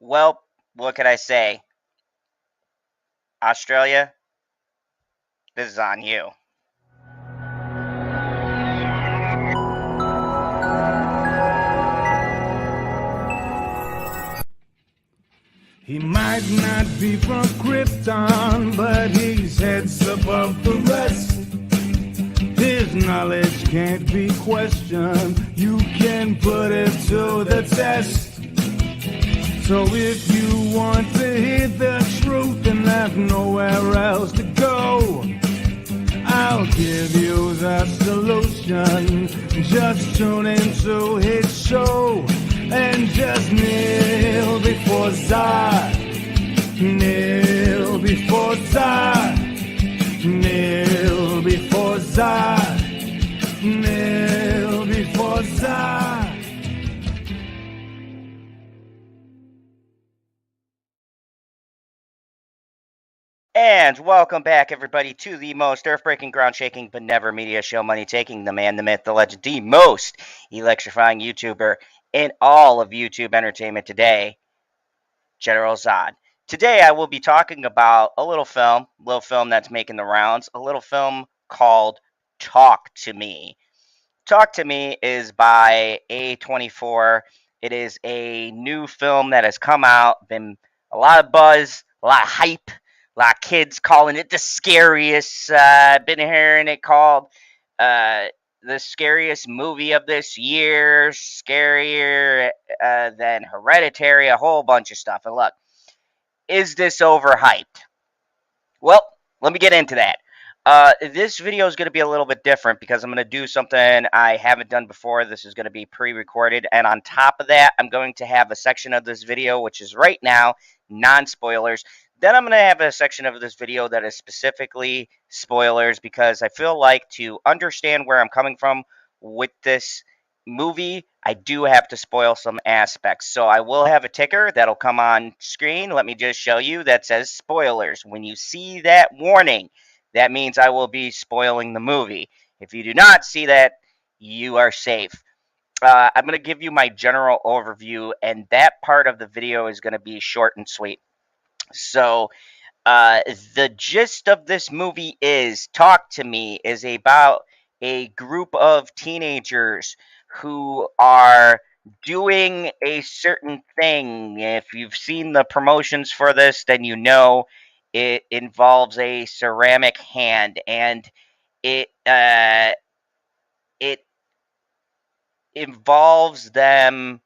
Well, what could I say? Australia, this is on you. He might not be from Krypton, but he's heads above the rest. His knowledge can't be questioned. You can put it to the test. So if you want to hear the truth and have nowhere else to go, I'll give you the solution. Just tune into his show and just kneel before Zod. Kneel before Zod. Kneel before Zod. Kneel before Zod. And welcome back, everybody, to the most earth-breaking, ground-shaking, but never media show money-taking, the man, the myth, the legend, the most electrifying YouTuber in all of YouTube entertainment today, General Zod. Today, I will be talking about a little film that's making the rounds, a little film called Talk to Me. Talk to Me is by A24. It is a new film that has come out, been a lot of buzz, a lot of hype, a lot of kids calling it the scariest. I've been hearing it called the scariest movie of this year, scarier than Hereditary, a whole bunch of stuff. And look, is this overhyped? Well, let me get into that. This video is going to be a little bit different because I'm going to do something I haven't done before. This is going to be pre-recorded, and on top of that, I'm going to have a section of this video, which is right now, non-spoilers. Then I'm going to have a section of this video that is specifically spoilers because I feel like to understand where I'm coming from with this movie, I do have to spoil some aspects. So I will have a ticker that'll come on screen. Let me just show you that says spoilers. When you see that warning, that means I will be spoiling the movie. If you do not see that, you are safe. I'm going to give you my general overview, and that part of the video is going to be short and sweet. So, the gist of this movie is Talk to Me is about a group of teenagers who are doing a certain thing. If you've seen the promotions for this, then you know it involves a ceramic hand, and it involves them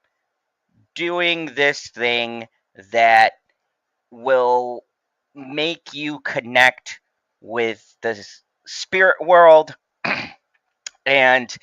doing this thing that will make you connect with the spirit world, and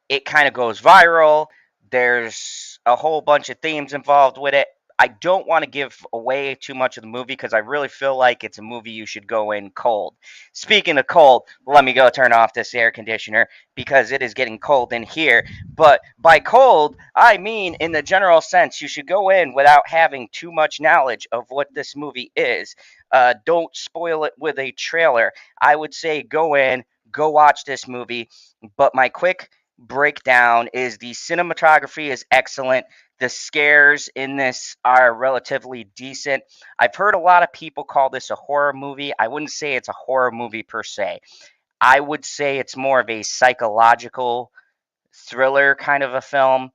it kind of goes viral. There's a whole bunch of themes involved with it. I don't want to give away too much of the movie because I really feel like it's a movie you should go in cold. Speaking of cold, let me go turn off this air conditioner because it is getting cold in here. But by cold, I mean in the general sense, you should go in without having too much knowledge of what this movie is. Don't spoil it with a trailer. I would say go in, go watch this movie. But my quick breakdown is the cinematography is excellent. The scares in this are relatively decent. I've heard a lot of people call this a horror movie. I wouldn't say it's a horror movie per se. I would say it's more of a psychological thriller kind of a film.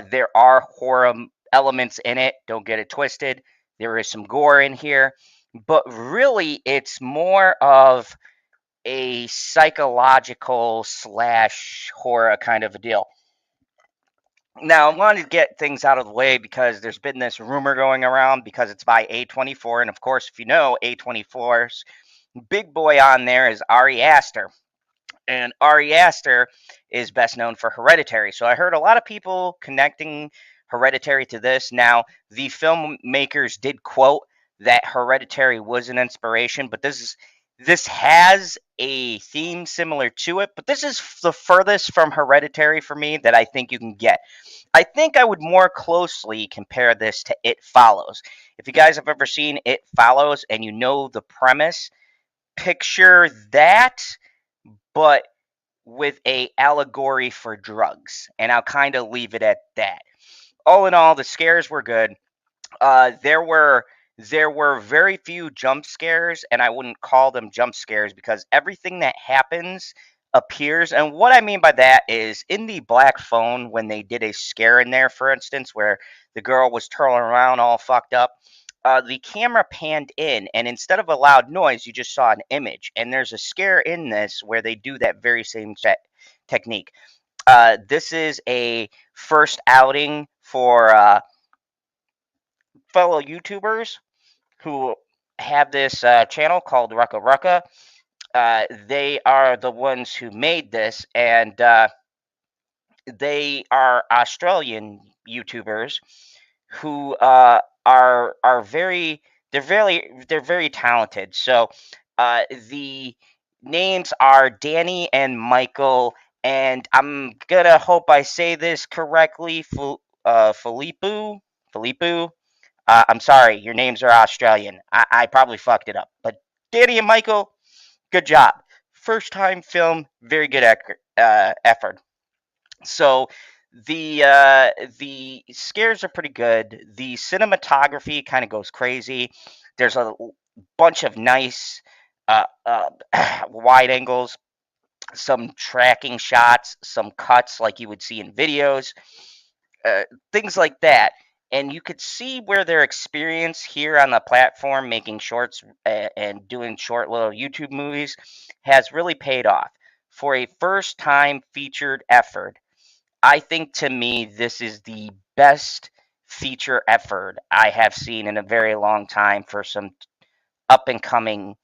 There are horror elements in it. Don't get it twisted. There is some gore in here. But really, it's more of a psychological slash horror kind of a deal. Now, I wanted to get things out of the way because there's been this rumor going around because it's by A24. And of course, if you know A24's big boy on there is Ari Aster. And Ari Aster is best known for Hereditary. So I heard a lot of people connecting Hereditary to this. Now, the filmmakers did quote that Hereditary was an inspiration, but this has a theme similar to it, but this is the furthest from Hereditary for me that I think you can get. I think I would more closely compare this to It Follows. If you guys have ever seen It Follows and you know the premise, picture that, but with a allegory for drugs. And I'll kind of leave it at that. All in all, the scares were good. There were very few jump scares, and I wouldn't call them jump scares because everything that happens appears. And what I mean by that is in the black phone, when they did a scare in there, for instance, where the girl was twirling around all fucked up, the camera panned in, and instead of a loud noise, you just saw an image. And there's a scare in this where they do that very same technique. This is a first outing for fellow YouTubers who have this channel called Rucka Rucka. They are the ones who made this, and they are Australian YouTubers who are very they're very talented. So the names are Danny and Michael, and I'm gonna hope I say this correctly. Philippou. I'm sorry, your names are Australian. I probably fucked it up. But Danny and Michael, good job. First time film, very good effort. So the scares are pretty good. The cinematography kind of goes crazy. There's a bunch of nice wide angles, some tracking shots, some cuts like you would see in videos, uh, things like that. And you could see where their experience here on the platform making shorts and doing short little YouTube movies has really paid off. For a first time featured effort, I think to me this is the best feature effort I have seen in a very long time for some up and coming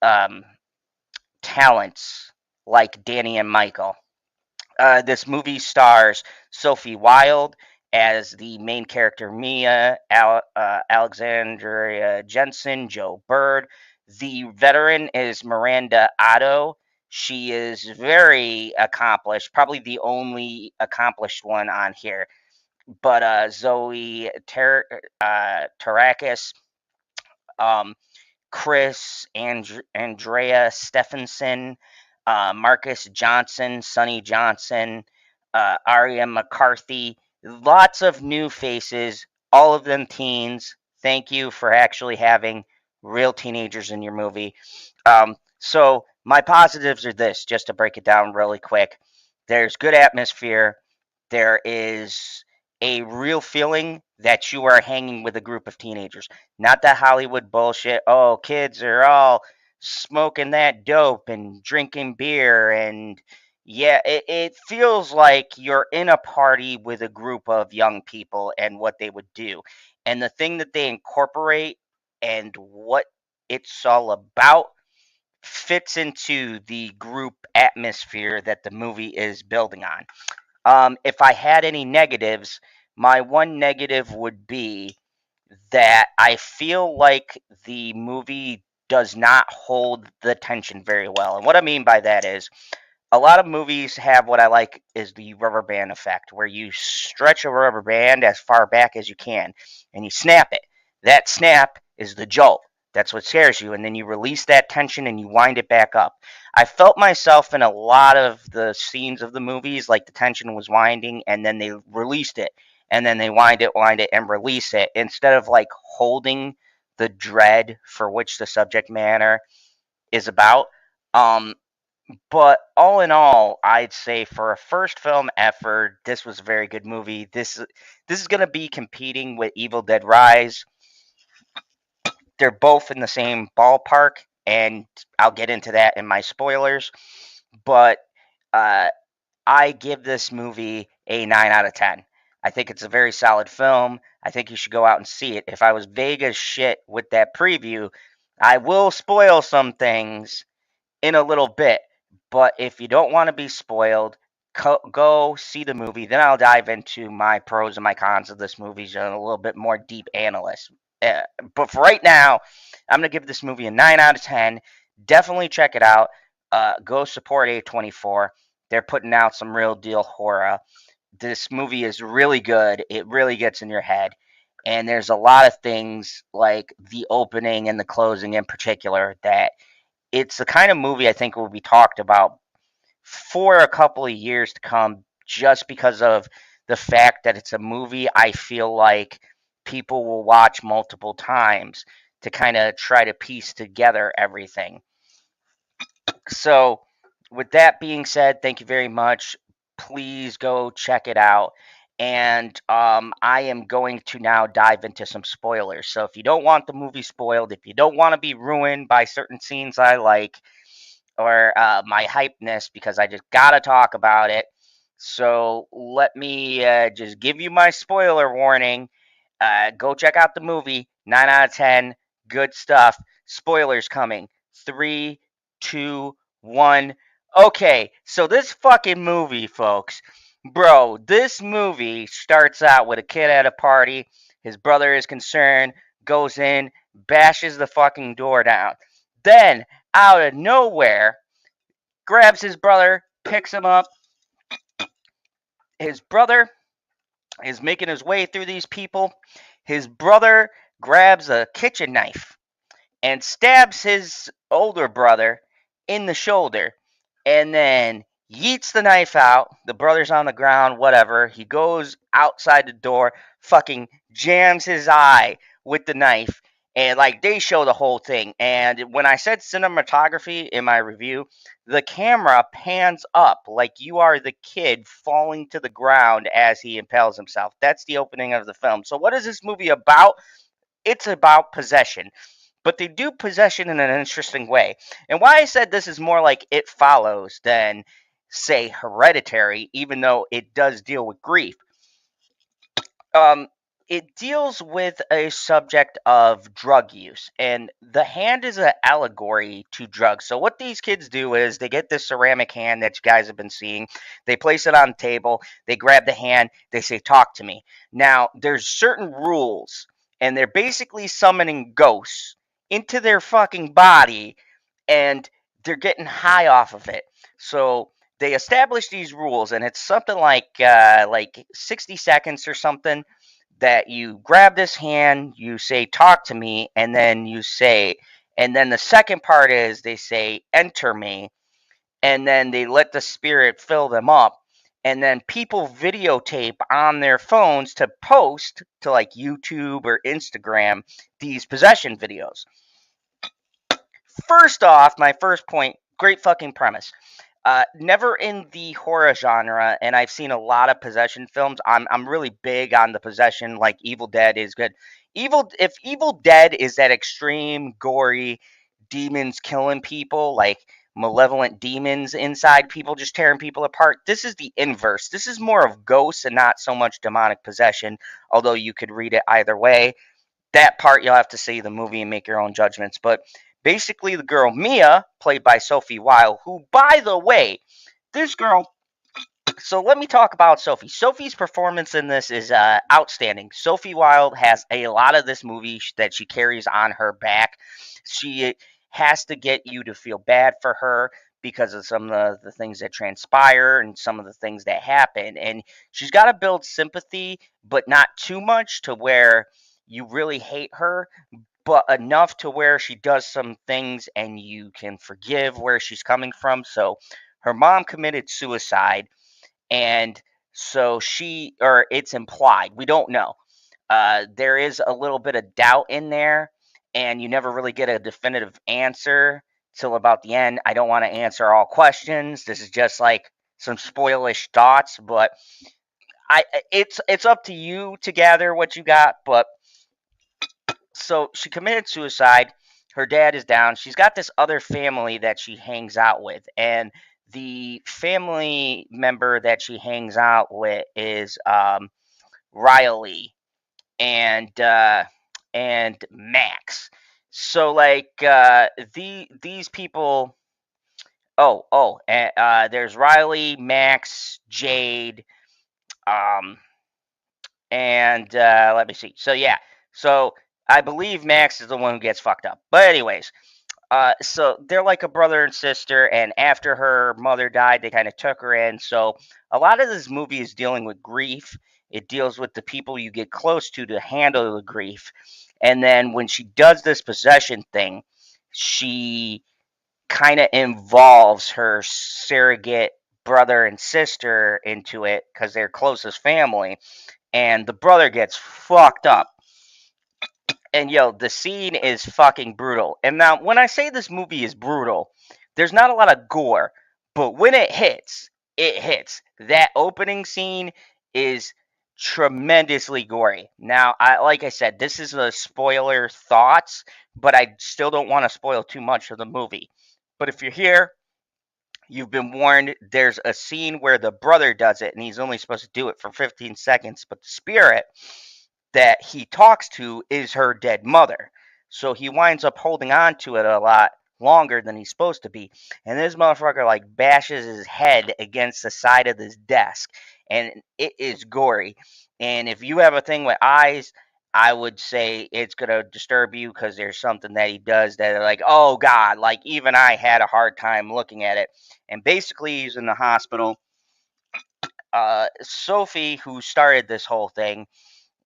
um, talents like Danny and Michael. This movie stars Sophie Wilde as the main character Mia, Alexandra Jensen, Joe Bird. The veteran is Miranda Otto. She is very accomplished, probably the only accomplished one on here. But Zoe Tarakis, um, Chris, Andrea Stephenson, Marcus Johnson, Sonny Johnson, Aria McCarthy. Lots of new faces, all of them teens. Thank you for actually having real teenagers in your movie. So, my positives are this, just to break it down really quick. There's good atmosphere. There is a real feeling that you are hanging with a group of teenagers. Not that Hollywood bullshit. Oh, kids are all smoking that dope and drinking beer. And yeah, it feels like you're in a party with a group of young people and what they would do. And the thing that they incorporate and what it's all about fits into the group atmosphere that the movie is building on. If I had any negatives, my one negative would be that I feel like the movie does not hold the tension very well. And what I mean by that is a lot of movies have what I like is the rubber band effect, where you stretch a rubber band as far back as you can and you snap it. That snap is the jolt. That's what scares you. And then you release that tension and you wind it back up. I felt myself in a lot of the scenes of the movies, like the tension was winding and then they released it. And then they wind it, and release it instead of like holding the dread for which the subject matter is about. Um, but all in all, I'd say for a first film effort, this was a very good movie. This is going to be competing with Evil Dead Rise. They're both in the same ballpark, and I'll get into that in my spoilers. But uh, I give this movie a 9 out of 10. I think it's a very solid film. I think you should go out and see it. If I was vague as shit with that preview, I will spoil some things in a little bit. But if you don't want to be spoiled, go see the movie. Then I'll dive into my pros and my cons of this movie and a little bit more deep analysis. But for right now, I'm going to give this movie a 9 out of 10. Definitely check it out. Go support A24. They're putting out some real deal horror. This movie is really good. It really gets in your head. And there's a lot of things like the opening and the closing in particular that it's the kind of movie I think will be talked about for a couple of years to come just because of the fact that it's a movie I feel like people will watch multiple times to kind of try to piece together everything. So, with that being said, thank you very much. Please go check it out. And I am going to now dive into some spoilers. So, if you don't want the movie spoiled, if you don't want to be ruined by certain scenes I like, or my hypeness, because I just got to talk about it. So, let me just give you my spoiler warning. Go check out the movie. 9 out of 10. Good stuff. Spoilers coming. 3, 2, 1. Okay, so this fucking movie, folks. Bro, this movie starts out with a kid at a party. His brother is concerned, goes in, bashes the fucking door down. Then, out of nowhere, grabs his brother, picks him up. His brother is making his way through these people. His brother grabs a kitchen knife and stabs his older brother in the shoulder and then yeets the knife out. The brother's on the ground, whatever. He goes outside the door, fucking jams his eye with the knife. And like they show the whole thing. And when I said cinematography in my review, the camera pans up like you are the kid falling to the ground as he impales himself. That's the opening of the film. So, what is this movie about? It's about possession, but they do possession in an interesting way. And why I said this is more like It Follows than, say, Hereditary, even though it does deal with grief. Um, it deals with a subject of drug use, and the hand is an allegory to drugs. So what these kids do is they get this ceramic hand that you guys have been seeing, they place it on the table, they grab the hand, they say, "Talk to me." Now, there's certain rules, and they're basically summoning ghosts into their fucking body, and they're getting high off of it. So they establish these rules, and it's something like 60 seconds or something, that you grab this hand, you say, "Talk to me," and then you say, and then the second part is they say, "Enter me," and then they let the spirit fill them up. And then people videotape on their phones to post to like YouTube or Instagram these possession videos. First off, my first point, great fucking premise. Never in the horror genre, and I've seen a lot of possession films. I'm really big on the possession, like Evil Dead is good. If Evil Dead is that extreme, gory, demons killing people, like malevolent demons inside people, just tearing people apart, this is the inverse. This is more of ghosts and not so much demonic possession, although you could read it either way. That part you'll have to see the movie and make your own judgments. But basically, the girl Mia, played by Sophie Wilde, who, by the way, this girl. So let me talk about Sophie. Sophie's performance in this is outstanding. Sophie Wilde has a lot of this movie that she carries on her back. She has to get you to feel bad for her because of some of the things that transpire and some of the things that happen. And she's got to build sympathy, but not too much to where you really hate her, but enough to where she does some things and you can forgive where she's coming from. So her mom committed suicide, and so or it's implied, we don't know. There is a little bit of doubt in there, and you never really get a definitive answer till about the end. I don't want to answer all questions. This is just like some spoilish thoughts, but it's up to you to gather what you got. But so she committed suicide. Her dad is down. She's got this other family that she hangs out with, and the family member that she hangs out with is Riley and Max. So like these people. There's Riley, Max, Jade, um, and let me see. So yeah, so I believe Max is the one who gets fucked up. But anyways, so they're like a brother and sister, and after her mother died, they kind of took her in. So a lot of this movie is dealing with grief. It deals with the people you get close to handle the grief. And then when she does this possession thing, she kind of involves her surrogate brother and sister into it because they're closest family, and the brother gets fucked up. And yo, the scene is fucking brutal. And now, when I say this movie is brutal, there's not a lot of gore, but when it hits, it hits. That opening scene is tremendously gory. Now, like I said, this is a spoiler thoughts, but I still don't want to spoil too much of the movie. But if you're here, you've been warned. There's a scene where the brother does it, and he's only supposed to do it for 15 seconds, but the spirit that he talks to is her dead mother. So he winds up holding on to it a lot longer than he's supposed to be. And this motherfucker like bashes his head against the side of this desk. And it is gory. And if you have a thing with eyes, I would say it's going to disturb you because there's something that he does that are like, oh God, like even I had a hard time looking at it. And basically, he's in the hospital. Sophie, who started this whole thing,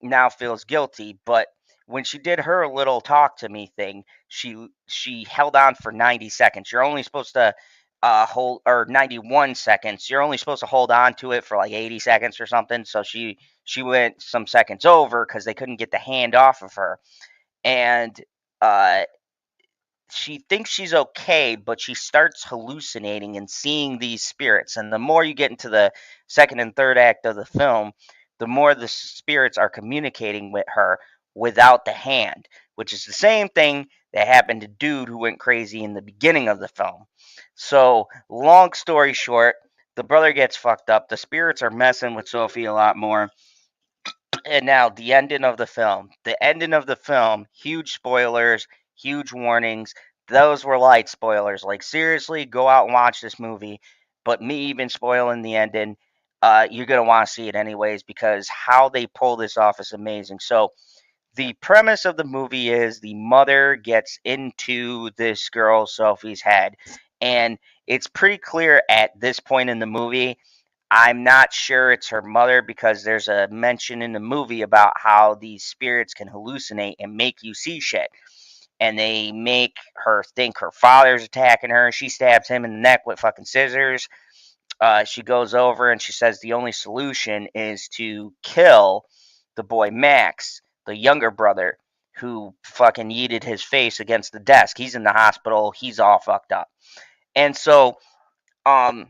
now feels guilty, but when she did her little talk to me thing, she held on for 90 seconds. You're only supposed to hold, or 91 seconds. You're only supposed to hold on to it for like 80 seconds or something. So she went some seconds over because they couldn't get the hand off of her. And uh she thinks she's okay, but she starts hallucinating and seeing these spirits. And the more you get into the second and third act of the film, the more the spirits are communicating with her without the hand, which is the same thing that happened to Dude who went crazy in the beginning of the film. So, long story short, the brother gets fucked up. The spirits are messing with Sophie a lot more. And now the ending of the film. The ending of the film, huge spoilers, huge warnings. Those were light spoilers. Like seriously, go out and watch this movie. But me even spoiling the ending, you're gonna want to see it anyways because how they pull this off is amazing. So the premise of the movie is the mother gets into this girl Sophie's head, and it's pretty clear at this point in the movie. I'm not sure it's her mother because there's a mention in the movie about how these spirits can hallucinate and make you see shit. And they make her think her father's attacking her. She stabs him in the neck with fucking scissors. She goes over and she says the only solution is to kill the boy Max, the younger brother, who fucking yeeted his face against the desk. He's in the hospital. He's all fucked up. And so, um,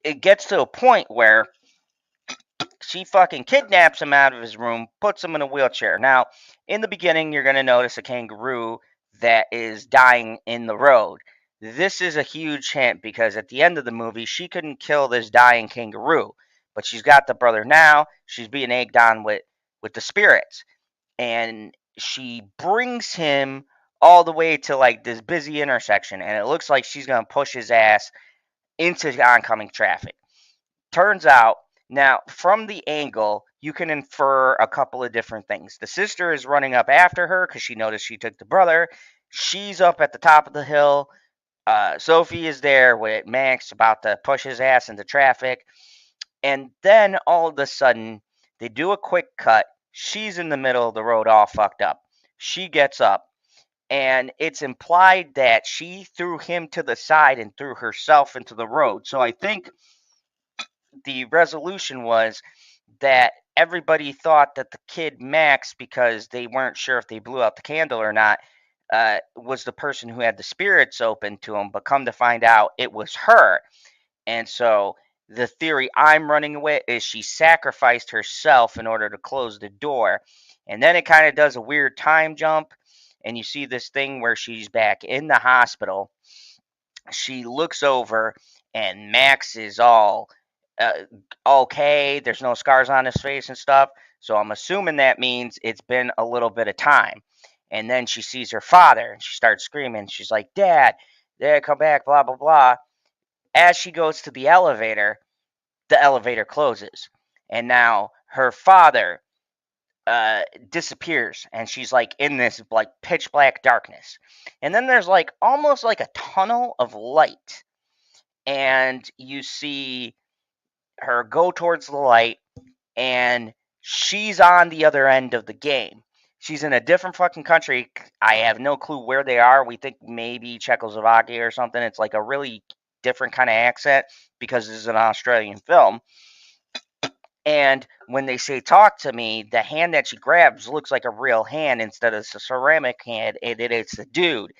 it gets to a point where she fucking kidnaps him out of his room, puts him in a wheelchair. Now, in the beginning, you're going to notice a kangaroo that is dying in the road. This is a huge hint because at the end of the movie, she couldn't kill this dying kangaroo, but she's got the brother now. She's being egged on with the spirits, and she brings him all the way to like this busy intersection, and it looks like she's going to push his ass into oncoming traffic. Turns out, now from the angle, you can infer a couple of different things. The sister is running up after her because she noticed she took the brother. She's up at the top of the hill. Sophie is there with Max about to push his ass into traffic. And then all of a sudden, they do a quick cut. She's in the middle of the road, all fucked up. She gets up, and it's implied that she threw him to the side and threw herself into the road. So I think the resolution was that everybody thought that the kid Max, because they weren't sure if they blew out the candle or not, was the person who had the spirits open to him. But come to find out, it was her. And so the theory I'm running with is she sacrificed herself in order to close the door. And then it kind of does a weird time jump. And you see this thing where she's back in the hospital. She looks over, and Max is all uh, okay. There's no scars on his face and stuff. So I'm assuming that means it's been a little bit of time. And then she sees her father and she starts screaming. She's like, Dad, Dad, come back, blah, blah, blah. As she goes to the elevator closes. And now her father disappears, and she's like in this like pitch black darkness. And then there's like almost like a tunnel of light, and you see her go towards the light, and she's on the other end of the game. She's in a different fucking country. I have no clue where they are. We think maybe Czechoslovakia or something. It's like a really different kind of accent because this is an Australian film. And when they say talk to me, the hand that she grabs looks like a real hand instead of a ceramic hand, and it's a dude.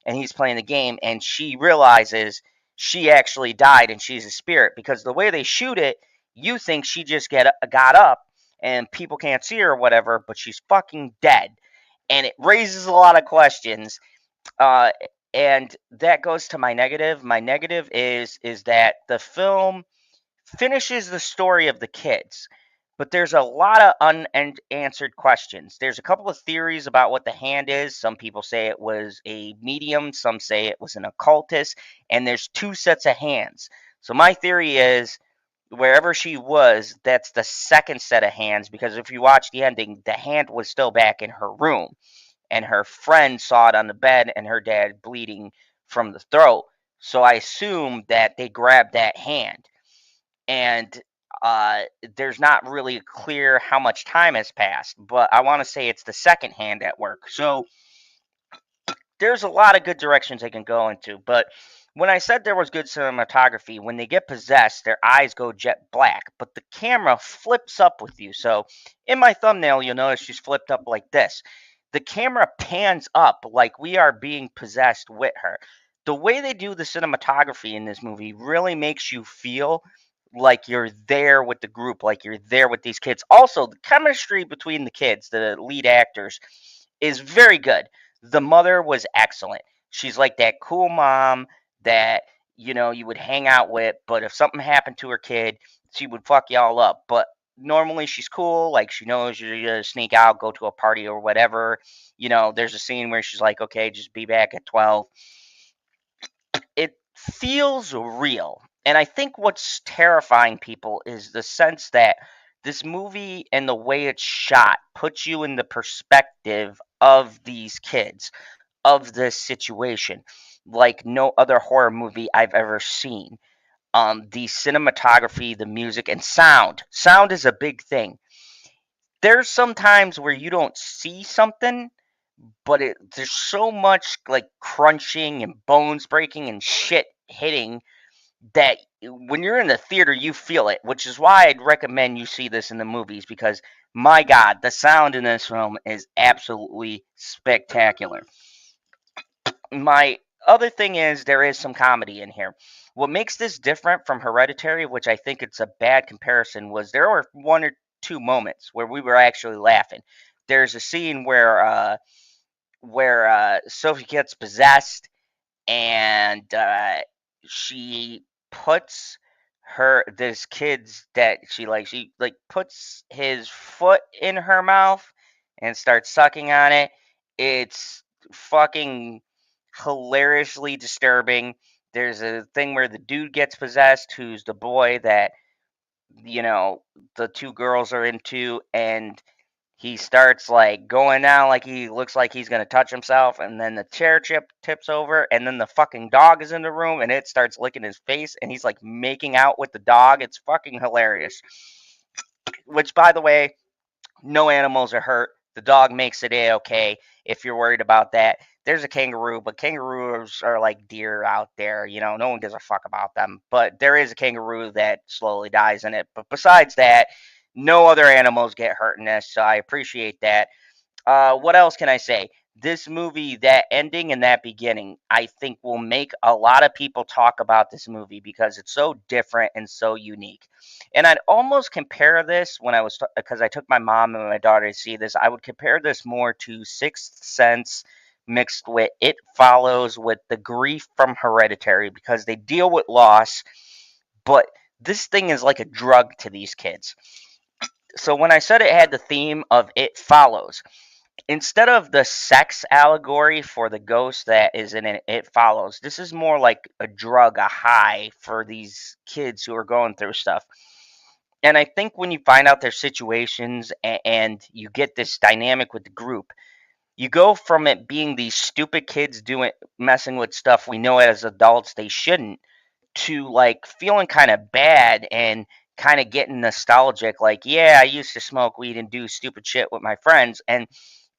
And he's playing the game, and she realizes she actually died and she's a spirit, because the way they shoot it, you think she just got up and people can't see her or whatever, but she's fucking dead. And it raises a lot of questions. Uh, and that goes to my negative. My negative is that the film finishes the story of the kids, but there's a lot of unanswered questions. There's a couple of theories about what the hand is. Some people say it was a medium, some say it was an occultist, and there's two sets of hands. So my theory is wherever she was, that's the second set of hands, because if you watch the ending, the hand was still back in her room, and her friend saw it on the bed and her dad bleeding from the throat. So I assume that they grabbed that hand, and uh, there's not really clear how much time has passed, but I want to say it's the second hand at work. So there's a lot of good directions they can go into. But when I said there was good cinematography, when they get possessed, their eyes go jet black, but the camera flips up with you. So in my thumbnail, you'll notice she's flipped up like this. The camera pans up like we are being possessed with her. The way they do the cinematography in this movie really makes you feel like you're there with the group, like you're there with these kids. Also, the chemistry between the kids, the lead actors, is very good. The mother was excellent. She's like that cool mom that you would hang out with, but if something happened to her kid, she would fuck y'all up. But normally she's cool, like she knows you're gonna sneak out, go to a party or whatever. There's a scene where she's like, okay, just be back at 12. It feels real. And I think what's terrifying people is the sense that this movie and the way it's shot puts you in the perspective of these kids, of this situation, like no other horror movie I've ever seen. The cinematography, the music, and sound. Sound is a big thing. There's some times where you don't see something, but there's so much like crunching and bones breaking and shit hitting that when you're in the theater you feel it, which is why I'd recommend you see this in the movies, because my god, the sound in this film is absolutely spectacular. My other thing is there is some comedy in here. What makes this different from Hereditary, which I think it's a bad comparison, was there were one or two moments where we were actually laughing. There's a scene where Sophie gets possessed, and she puts her this kid's that she puts his foot in her mouth and starts sucking on it. It's fucking hilariously disturbing. There's a thing where the dude gets possessed, who's the boy that you know the two girls are into, and he starts like going down, like he looks like he's gonna touch himself, and then the chair tips over, and then the fucking dog is in the room, and it starts licking his face, and he's like making out with the dog. It's fucking hilarious. Which, by the way, no animals are hurt. The dog makes it a-okay if you're worried about that. There's a kangaroo, but kangaroos are like deer out there. No one gives a fuck about them. But there is a kangaroo that slowly dies in it. But besides that, no other animals get hurt in this, so I appreciate that. What else can I say? This movie, that ending and that beginning, I think will make a lot of people talk about this movie because it's so different and so unique. And I'd almost compare this because I took my mom and my daughter to see this. I would compare this more to Sixth Sense mixed with It Follows, with the grief from Hereditary, because they deal with loss, but this thing is like a drug to these kids. So when I said it had the theme of It Follows, instead of the sex allegory for the ghost that is in It Follows, this is more like a drug, a high for these kids who are going through stuff. And I think when you find out their situations and you get this dynamic with the group, you go from it being these stupid kids messing with stuff we know as adults they shouldn't, to like feeling kind of bad and kind of getting nostalgic, like, yeah, I used to smoke weed and do stupid shit with my friends. And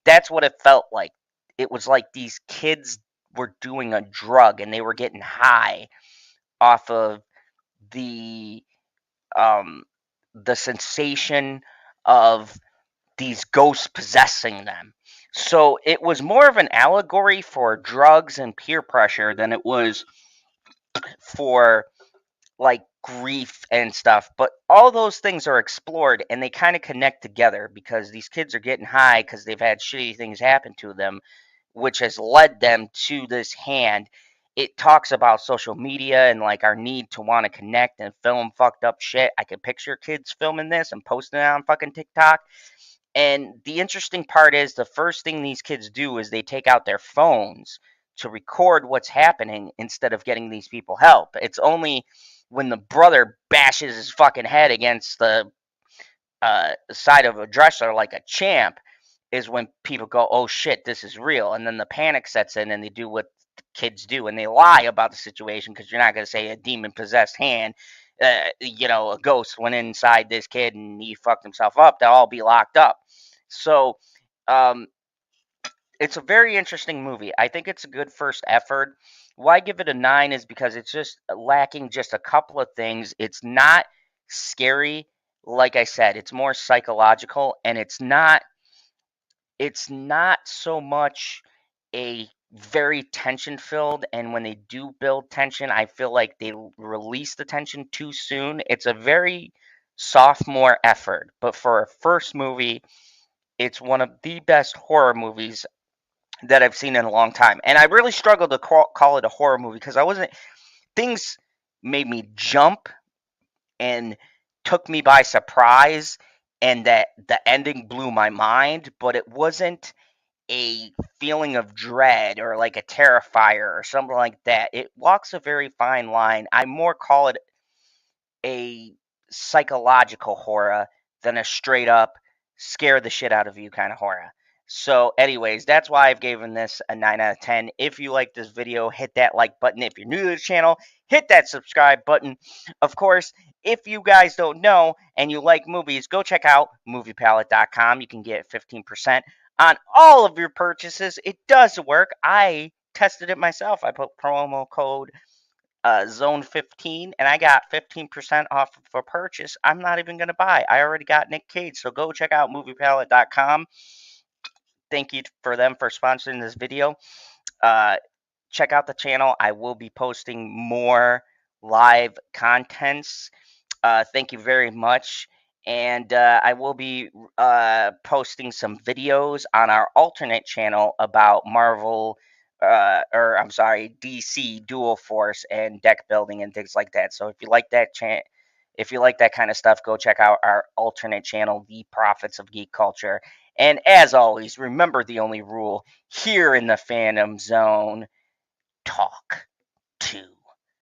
that's what it felt like. It was like these kids were doing a drug and they were getting high off of the um the sensation of these ghosts possessing them. So it was more of an allegory for drugs and peer pressure than it was for like grief and stuff. But all those things are explored and they kind of connect together because these kids are getting high because they've had shitty things happen to them, which has led them to this hand. It talks about social media and like our need to want to connect and film fucked up shit. I can picture kids filming this and posting it on fucking TikTok. And the interesting part is the first thing these kids do is they take out their phones to record what's happening instead of getting these people help. It's only when the brother bashes his fucking head against the side of a dresser like a champ is when people go, oh shit, this is real. And then the panic sets in and they do what kids do and they lie about the situation because you're not going to say a demon possessed hand. A ghost went inside this kid and he fucked himself up. They'll all be locked up. So, it's a very interesting movie. I think it's a good first effort. Why I give it a 9 is because it's just lacking just a couple of things. It's not scary, like I said. It's more psychological, and it's not so much a very tension filled, and when they do build tension, I feel like they release the tension too soon. It's a very sophomore effort, but for a first movie, it's one of the best horror movies that I've seen in a long time. And I really struggled to call it a horror movie because I wasn't, things made me jump and took me by surprise, and that the ending blew my mind, but it wasn't a feeling of dread or like a terrifier or something like that. It walks a very fine line. I more call it a psychological horror than a straight up scare the shit out of you kind of horror. So, anyways, that's why I've given this a 9 out of 10. If you like this video, hit that like button. If you're new to the channel, hit that subscribe button. Of course, if you guys don't know and you like movies, go check out moviepalette.com. You can get 15% on all of your purchases. It does work. I tested it myself. I put promo code Zone 15 and I got 15% off for purchase. I'm not even going to buy. I already got Nick Cage. So go check out moviepalette.com. Thank you for them for sponsoring this video. Check out the channel. I will be posting more live contents. Thank you very much. And I will be posting some videos on our alternate channel about Marvel, I'm sorry, DC Dual Force and deck building and things like that. So if you like that if you like that kind of stuff, go check out our alternate channel, The Prophets of Geek Culture. And as always, remember the only rule here in the Phantom Zone: talk.